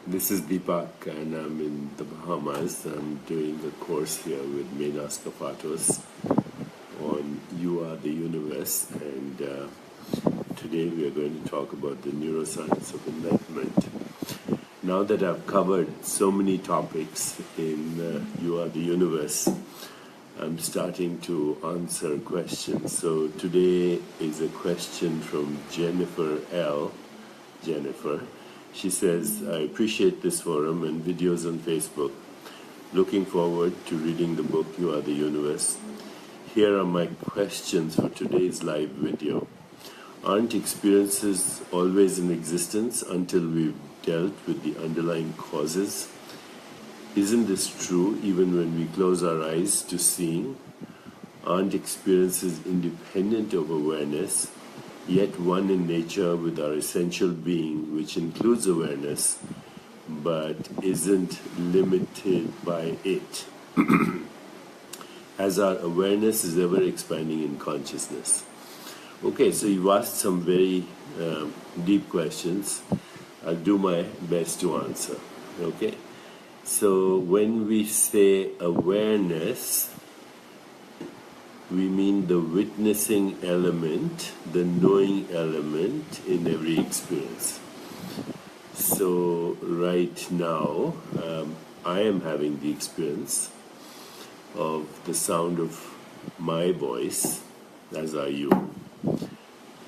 This is Deepak, and I'm in the Bahamas. I'm doing a course here with Menas Kapatos on You Are the Universe, and today we are going to talk about the neuroscience of enlightenment. Now that I've covered so many topics in You Are the Universe, I'm starting to answer questions. So today is a question from Jennifer L. Jennifer. She says, I appreciate this forum and videos on Facebook. Looking forward to reading the book You Are the Universe. Here are my questions for today's live video. Aren't experiences always in existence until we've dealt with the underlying causes? Isn't this true even when we close our eyes to seeing? Aren't experiences independent of awareness, yet one in nature with our essential being, which includes awareness, but isn't limited by it, as our awareness is ever expanding in consciousness? Okay, so you've asked some very deep questions. I'll do my best to answer, okay? So when we say awareness, we mean the witnessing element, the knowing element in every experience. So right now, I am having the experience of the sound of my voice, as are you,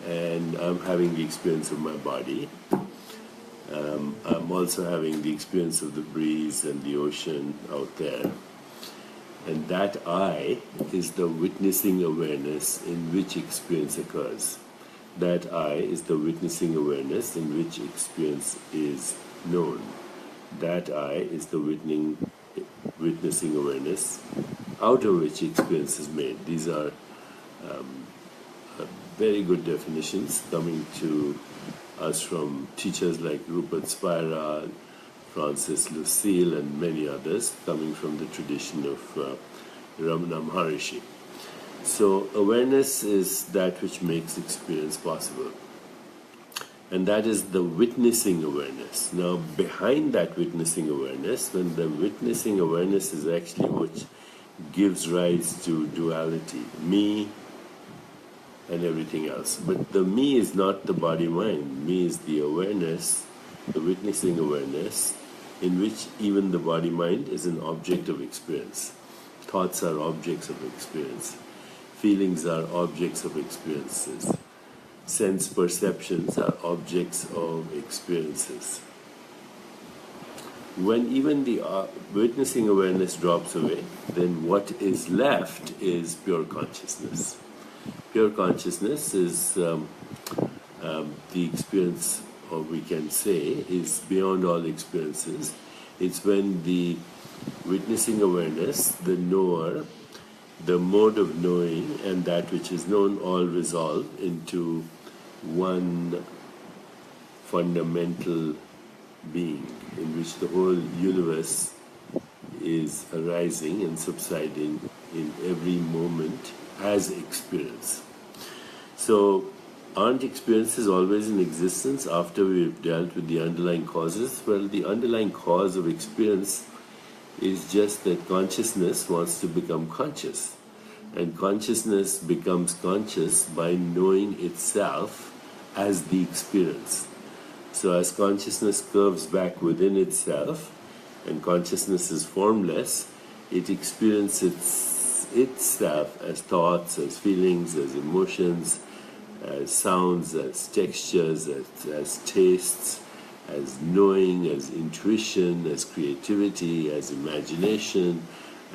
and I'm having the experience of my body. I'm also having the experience of the breeze and the ocean out there. And that I is the witnessing awareness in which experience occurs. That I is the witnessing awareness in which experience is known. That I is the witnessing awareness out of which experience is made. These are very good definitions coming to us from teachers like Rupert Spira, Francis Lucille, and many others, coming from the tradition of Ramana Maharishi. So awareness is that which makes experience possible. And that is the witnessing awareness. Now, behind that witnessing awareness, when the witnessing awareness is actually what gives rise to duality, me and everything else. But the me is not the body-mind. Me is the awareness, the witnessing awareness, in which even the body-mind is an object of experience. Thoughts are objects of experience. Feelings are objects of experiences. Sense perceptions are objects of experiences. When even the witnessing awareness drops away, then what is left is pure consciousness. Pure consciousness is the experience, or we can say, is beyond all experiences. It's when the witnessing awareness, the knower, the mode of knowing, and that which is known all resolve into one fundamental being in which the whole universe is arising and subsiding in every moment as experience. So, aren't experiences always in existence after we've dealt with the underlying causes? Well, the underlying cause of experience is just that consciousness wants to become conscious. And consciousness becomes conscious by knowing itself as the experience. So as consciousness curves back within itself, and consciousness is formless, it experiences itself as thoughts, as feelings, as emotions, as sounds, as textures, as tastes, as knowing, as intuition, as creativity, as imagination,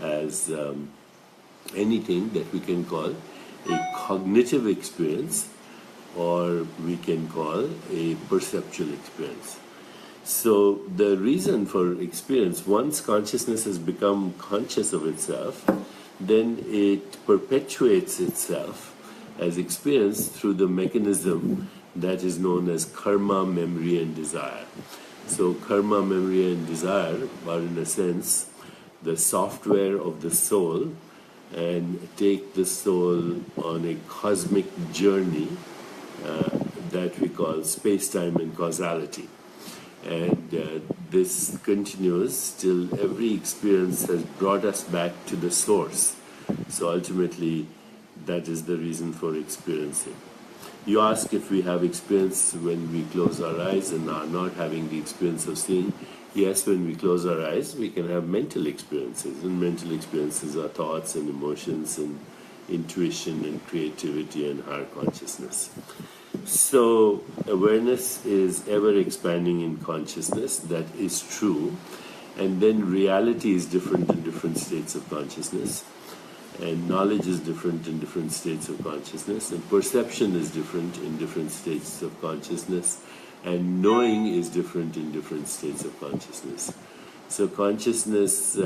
as anything that we can call a cognitive experience, or we can call a perceptual experience. So the reason for experience, once consciousness has become conscious of itself, then it perpetuates itself as experience through the mechanism that is known as karma, memory, and desire. So karma, memory, and desire are, in a sense, the software of the soul, and take the soul on a cosmic journey that we call space-time and causality. And this continues till every experience has brought us back to the source. So ultimately, that is the reason for experiencing. You ask if we have experience when we close our eyes and are not having the experience of seeing. Yes, when we close our eyes, we can have mental experiences. And mental experiences are thoughts and emotions and intuition and creativity and higher consciousness. So awareness is ever expanding in consciousness, that is true. And then reality is different in different states of consciousness. And knowledge is different in different states of consciousness. And perception is different in different states of consciousness. And knowing is different in different states of consciousness. So consciousness,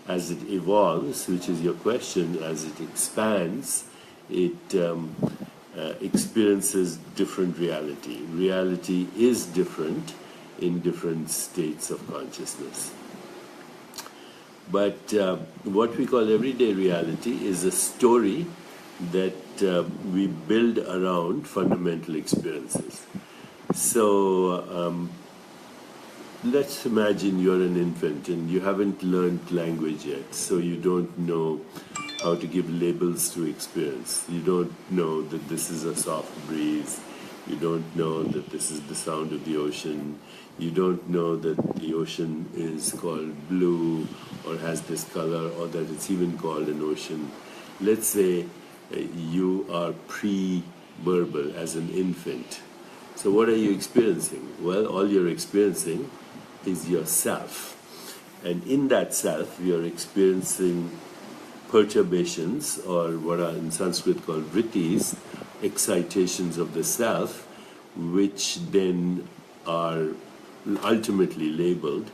as it evolves, which is your question, as it expands, it experiences different reality. Reality is different in different states of consciousness. But what we call everyday reality is a story that we build around fundamental experiences. So let's imagine you're an infant and you haven't learned language yet, so you don't know how to give labels to experience. You don't know that this is a soft breeze. You don't know that this is the sound of the ocean. You don't know that the ocean is called blue or has this color, or that it's even called an ocean. Let's say you are pre-verbal as an infant. So what are you experiencing? Well, all you're experiencing is yourself. And in that self, you're experiencing perturbations, or what are in Sanskrit called vrittis, excitations of the self, which then are ultimately labeled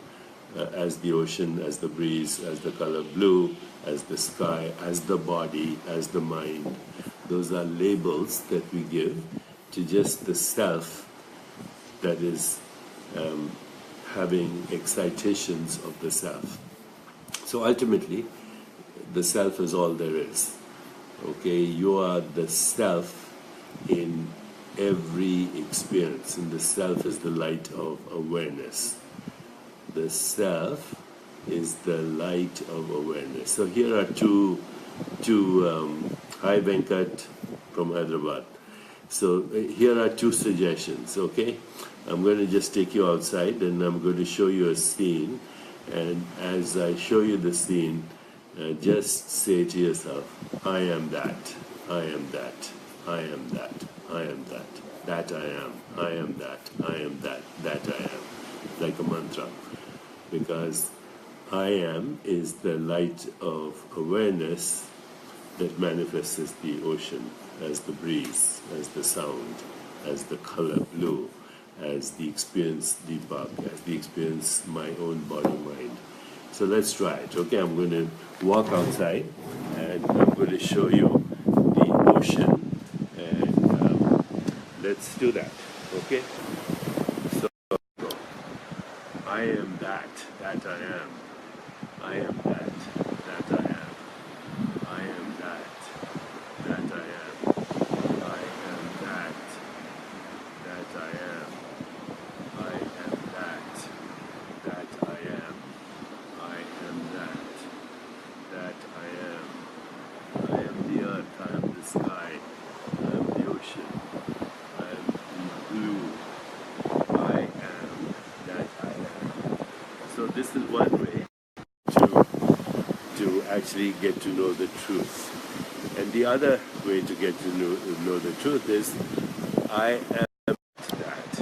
as the ocean, as the breeze, as the color blue, as the sky, as the body, as the mind. Those are labels that we give to just the self that is having excitations of the self. So ultimately, the self is all there is. Okay, you are the self in every experience, and the self is the light of awareness. The self is the light of awareness. So here are two hi Venkat from Hyderabad. So here are two suggestions, okay? I'm going to just take you outside and I'm going to show you a scene, and as I show you the scene, just say to yourself, I am that, I am that, I am that, I am that I am that, I am that I am, like a mantra. Because I am is the light of awareness that manifests as the ocean, as the breeze, as the sound, as the color blue, as the experience Deepak, as the experience my own body-mind. So let's try it. Okay, I'm going to walk outside and I'm going to show you the ocean, and let's do that. Okay? So I am that I am. I am that I am. I am that I am. I am that I am. I am that I am. I am that I am. I am the earth, I am the sky, I am the ocean, I am the blue. I am that I am. So this is one way to actually get to know the truth. And the other way to get to know the truth is, I am that.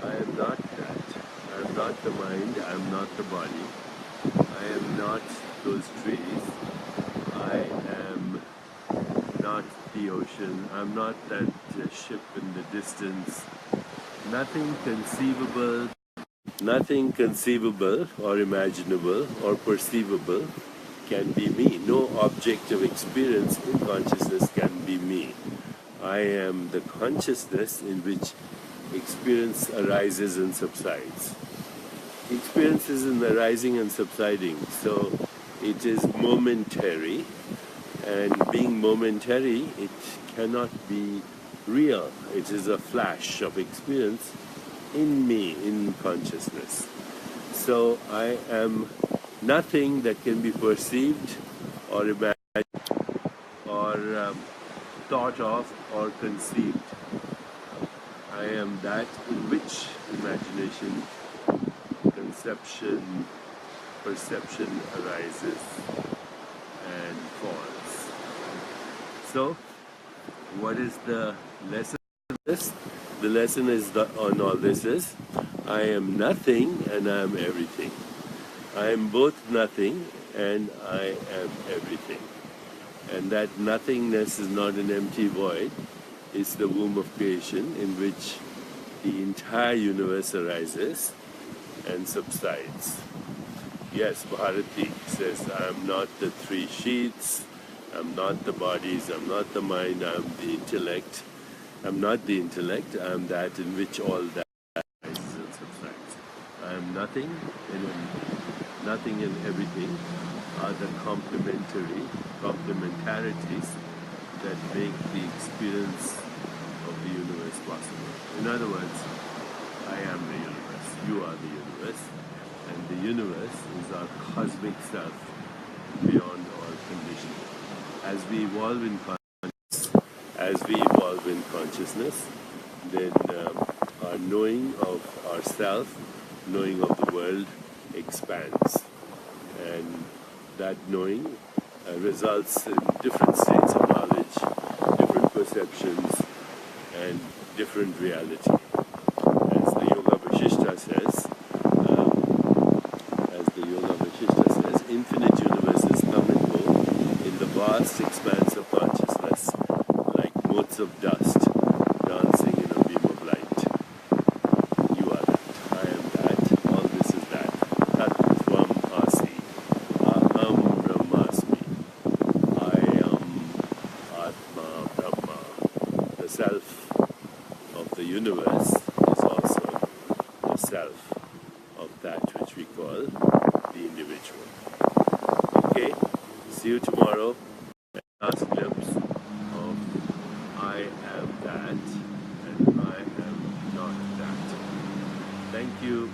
I am not that. I am not the mind. I am not the body. I am not those trees. I am not the ocean. I'm not that ship in the distance. Nothing conceivable or imaginable or perceivable can be me. No object of experience in consciousness can be me. I am the consciousness in which experience arises and subsides. Experience is in the rising and subsiding, so it is momentary, and being momentary, it cannot be real. It is a flash of experience, in me, in consciousness. So I am nothing that can be perceived or imagined or thought of or conceived. I am that in which imagination, conception, perception arises and falls. So, what is the lesson of this? The lesson is on all this is, I am nothing and I am everything. I am both nothing and I am everything. And that nothingness is not an empty void, it's the womb of creation in which the entire universe arises and subsides. Yes, Bharati says, I am not the three sheaths, I'm not the bodies, I'm not the mind, I'm the intellect. I'm not the intellect, I'm that in which all that arises and subsides. I am nothing and nothing and everything are the complementarities that make the experience of the universe possible. In other words, I am the universe, you are the universe, and the universe is our cosmic self beyond all conditioning. As we evolve in consciousness, then our knowing of ourself, knowing of the world expands, and that knowing results in different states of knowledge, different perceptions, and different reality. As the Yoga Vashishta says, infinite universes come and go in the vast expanse of consciousness, like motes of dust dancing in a beam of light. You are that, I am that, all this is that. Tat Tvam Asi, Aham Brahmasmi, I am Atma Brahma. The self of the universe is also the self of that which we call the individual. Okay, see you tomorrow. Last glimpse of I am that and I am not that. Thank you.